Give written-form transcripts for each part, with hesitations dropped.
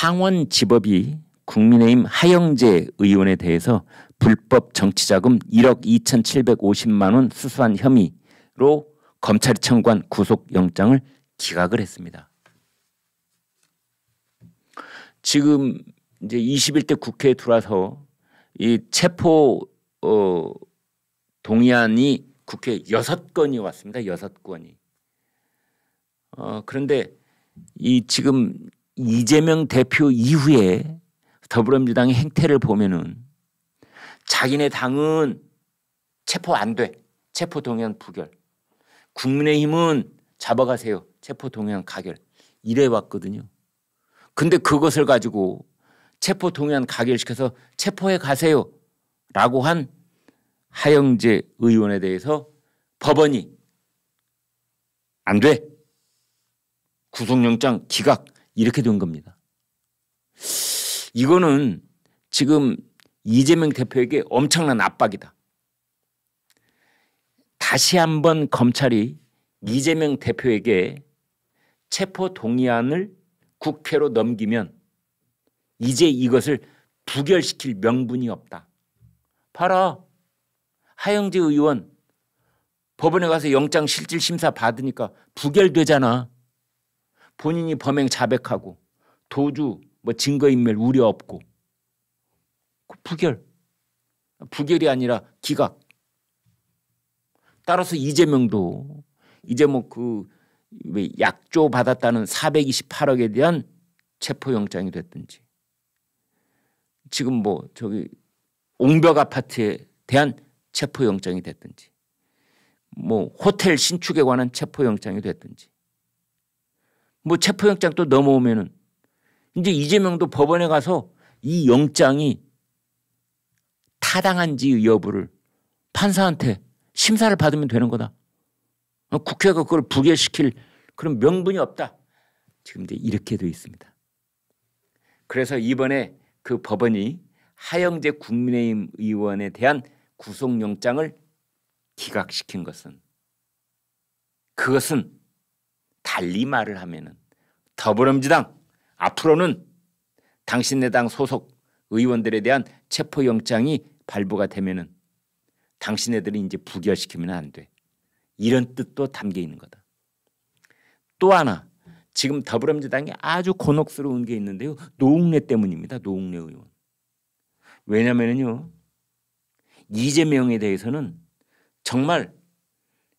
창원지법이 국민의힘 하영재 의원에 대해서 불법 정치자금 1억 2,750만 원 수수한 혐의로 검찰이 청구한 구속영장을 기각을 했습니다. 지금 이제 21대 국회에 들어와서 이 체포 동의안이 국회에 6건이 왔습니다. 6건이. 그런데 이 지금 이재명 대표 이후에 더불어민주당의 행태를 보면은 자기네 당은 체포 안 돼. 체포 동의안 부결. 국민의힘은 잡아가세요. 체포 동의안 가결. 이래 왔거든요. 근데 그것을 가지고 체포 동의안 가결시켜서 체포해 가세요. 라고 한 하영재 의원에 대해서 법원이 안 돼. 구속영장 기각. 이렇게 된 겁니다. 이거는 지금 이재명 대표에게 엄청난 압박이다. 다시 한번 검찰이 이재명 대표에게 체포 동의안을 국회로 넘기면 이제 이것을 부결시킬 명분이 없다. 봐라. 하영재 의원 법원에 가서 영장 실질 심사 받으니까 부결되잖아. 본인이 범행 자백하고 도주 뭐 증거인멸 우려 없고 부결이 아니라 기각. 따라서 이재명도 이제 뭐 그 약조 받았다는 428억에 대한 체포영장이 됐든지 지금 뭐 저기 옹벽 아파트에 대한 체포영장이 됐든지 뭐 호텔 신축에 관한 체포영장이 됐든지 뭐 체포영장 또 넘어오면은 이제 이재명도 법원에 가서 이 영장이 타당한지 여부를 판사한테 심사를 받으면 되는 거다. 국회가 그걸 부결시킬 그런 명분이 없다. 지금 이제 이렇게 돼 있습니다. 그래서 이번에 그 법원이 하영재 국민의힘 의원에 대한 구속영장을 기각시킨 것은 그것은 달리 말을 하면은 더불어민주당 앞으로는 당신네 당 소속 의원들에 대한 체포영장이 발부가 되면은 당신네들이 이제 부결시키면 안 돼. 이런 뜻도 담겨 있는 거다. 또 하나 지금 더불어민주당이 아주 곤혹스러운 게 있는데요. 노웅래 때문입니다. 노웅래 의원. 왜냐면은요. 이재명에 대해서는 정말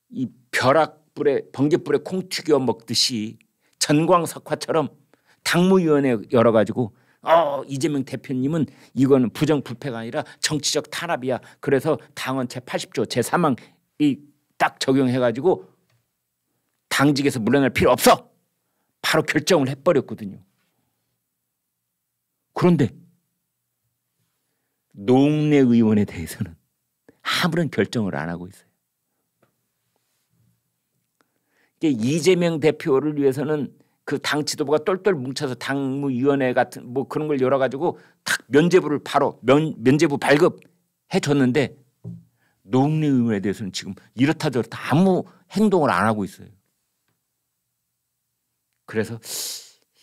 이 벼락불에 번갯불에 콩 튀겨 먹듯이 전광석화처럼 당무위원회 열어가지고 이재명 대표님은 이거는 부정부패가 아니라 정치적 탄압이야. 그래서 당원 제80조 제3항이 딱 적용해가지고 당직에서 물러날 필요 없어. 바로 결정을 해버렸거든요. 그런데 노웅래 의원에 대해서는 아무런 결정을 안 하고 있어요. 이재명 대표를 위해서는 그 당 지도부가 똘똘 뭉쳐서 당무위원회 같은 뭐 그런 걸 열어가지고 딱 면죄부를 바로 면죄부 발급해 줬는데 노웅래 의원에 대해서는 지금 이렇다 저렇다 아무 행동을 안 하고 있어요. 그래서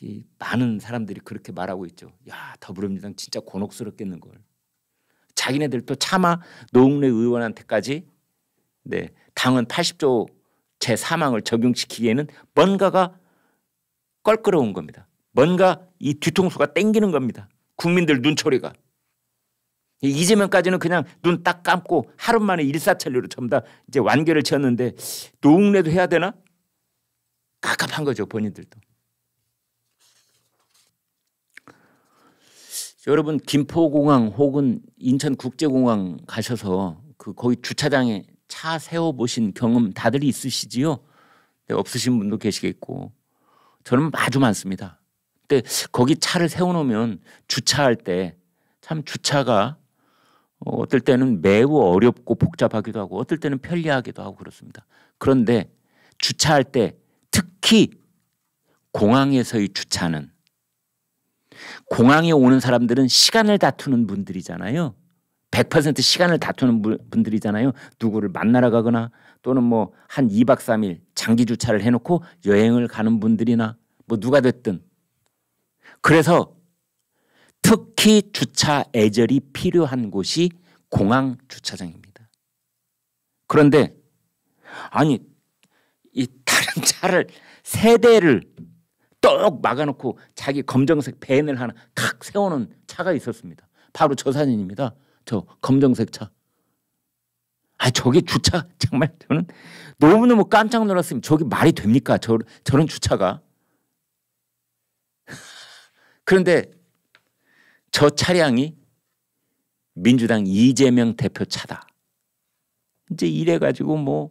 이 많은 사람들이 그렇게 말하고 있죠. 야, 더불어민주당 진짜 곤혹스럽겠는 걸. 자기네들도 차마 노웅래 의원한테까지 당헌 80조 제3항을 적용시키기에는 뭔가가 껄끄러운 겁니다. 뭔가 이 뒤통수가 땡기는 겁니다. 국민들 눈초리가. 이재명까지는 그냥 눈 딱 감고 하루 만에 일사천리로 전부 다 이제 완결을 지었는데 노웅래도 해야 되나? 갑갑한 거죠. 본인들도. 여러분 김포공항 혹은 인천국제공항 가셔서 거기 주차장에 차 세워보신 경험 다들 있으시지요? 없으신 분도 계시겠고 저는 아주 많습니다. 근데 거기 차를 세워놓으면 주차할 때 참 주차가 어떨 때는 매우 어렵고 복잡하기도 하고 어떨 때는 편리하기도 하고 그렇습니다. 그런데 주차할 때 특히 공항에서의 주차는 공항에 오는 사람들은 시간을 다투는 분들이잖아요. 100% 시간을 다투는 분들이잖아요. 누구를 만나러 가거나 또는 뭐 한 2박 3일 장기 주차를 해놓고 여행을 가는 분들이나 뭐 누가 됐든. 그래서 특히 주차 애절이 필요한 곳이 공항 주차장입니다. 그런데 아니 이 다른 차를 세 대를 떡 막아놓고 자기 검정색 밴을 하나 탁 세우는 차가 있었습니다. 바로 저 사진입니다. 저 검정색 차. 아, 저게 주차 정말 저는 너무너무 깜짝 놀랐습니다. 저게 말이 됩니까? 저런 주차가. 그런데 저 차량이 민주당 이재명 대표 차다. 이제 이래가지고 뭐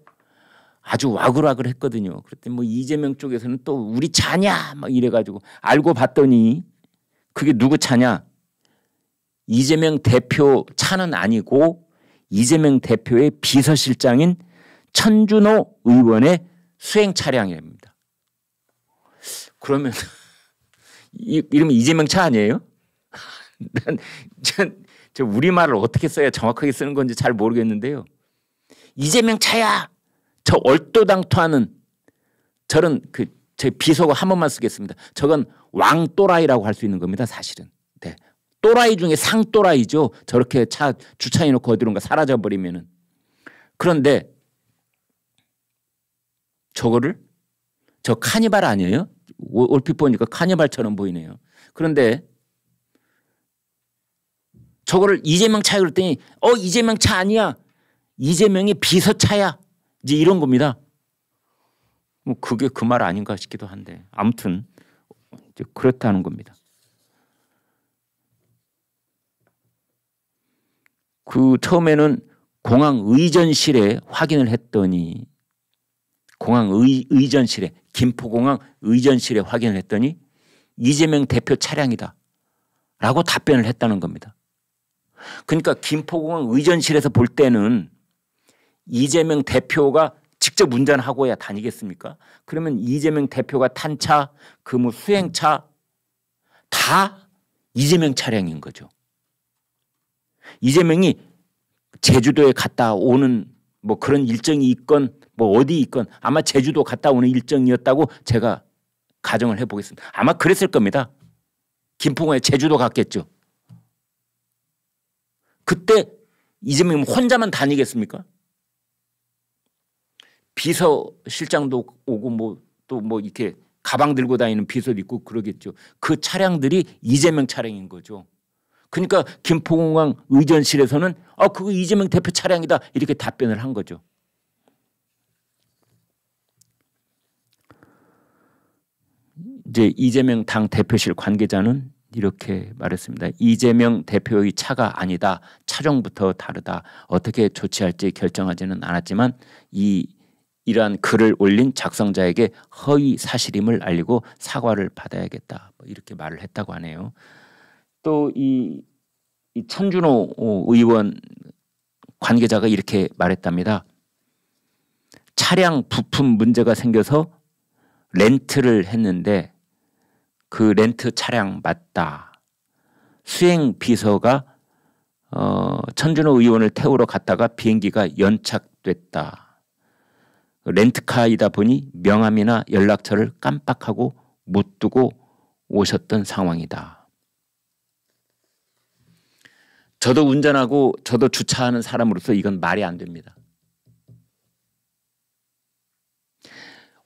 아주 와글와글 했거든요. 그랬더니 뭐 이재명 쪽에서는 또 우리 차냐 막 이래가지고 알고 봤더니 그게 누구 차냐? 이재명 대표 차는 아니고 이재명 대표의 비서실장인 천준호 의원의 수행 차량입니다. 그러면 이러면 이재명 차 아니에요? 저 우리말을 어떻게 써야 정확하게 쓰는 건지 잘 모르겠는데요. 이재명 차야. 저 얼토당토하는 저런 제 비속어 한 번만 쓰겠습니다. 저건 왕또라이라고 할 수 있는 겁니다. 사실은. 네. 또라이 중에 상또라이죠. 저렇게 차 주차해놓고 어디론가 사라져버리면은. 그런데 저거를 저 카니발 아니에요? 얼핏 보니까 카니발처럼 보이네요. 그런데 저거를 이재명 차에 그랬더니 이재명 차 아니야. 이재명의 비서차야. 이제 이런 겁니다. 뭐 그게 그 말 아닌가 싶기도 한데 아무튼 이제 그렇다는 겁니다. 그 처음에는 공항 의전실에 확인을 했더니 공항 의전실에 김포공항 의전실에 확인을 했더니 이재명 대표 차량이다 라고 답변을 했다는 겁니다. 그러니까 김포공항 의전실에서 볼 때는 이재명 대표가 직접 운전하고야 다니겠습니까? 그러면 이재명 대표가 탄 차, 그 뭐 수행차 다 이재명 차량인 거죠. 이재명이 제주도에 갔다 오는 뭐 그런 일정이 있건 뭐 어디 있건 아마 제주도 갔다 오는 일정이었다고 제가 가정을 해보겠습니다. 아마 그랬을 겁니다. 김포공항에 제주도 갔겠죠. 그때 이재명 혼자만 다니겠습니까? 비서실장도 오고 뭐 또 뭐 이렇게 가방 들고 다니는 비서도 있고 그러겠죠. 그 차량들이 이재명 차량인 거죠. 그러니까 김포공항 의전실에서는 그거 이재명 대표 차량이다 이렇게 답변을 한 거죠. 이제 이재명 당 대표실 관계자는 이렇게 말했습니다. 이재명 대표의 차가 아니다. 차종부터 다르다. 어떻게 조치할지 결정하지는 않았지만 이러한 글을 올린 작성자에게 허위 사실임을 알리고 사과를 받아야겠다. 이렇게 말을 했다고 하네요. 또 이 천준호 의원 관계자가 이렇게 말했답니다. 차량 부품 문제가 생겨서 렌트를 했는데 그 렌트 차량 맞다. 수행 비서가 천준호 의원을 태우러 갔다가 비행기가 연착됐다. 렌트카이다 보니 명함이나 연락처를 깜빡하고 못 두고 오셨던 상황이다. 저도 운전하고 저도 주차하는 사람으로서 이건 말이 안 됩니다.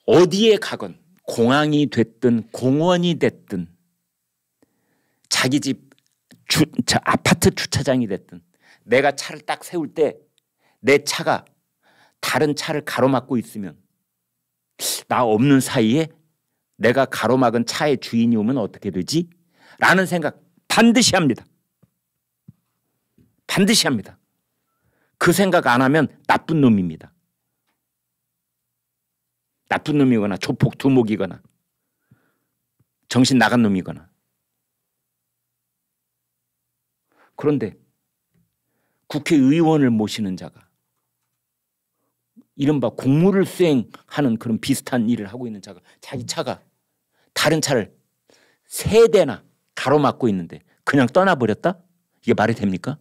어디에 가건 공항이 됐든 공원이 됐든 자기 집 아파트 주차장이 됐든 내가 차를 딱 세울 때 내 차가 다른 차를 가로막고 있으면 나 없는 사이에 내가 가로막은 차의 주인이 오면 어떻게 되지? 라는 생각 반드시 합니다. 반드시 합니다. 그 생각 안 하면 나쁜 놈입니다. 나쁜 놈이거나 조폭 두목이거나 정신 나간 놈이거나. 그런데 국회의원을 모시는 자가 이른바 공무를 수행하는 그런 비슷한 일을 하고 있는 자가 자기 차가 다른 차를 세 대나 가로막고 있는데 그냥 떠나버렸다? 이게 말이 됩니까?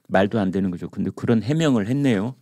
말도 안 되는 거죠. 근데 그런 해명을 했네요.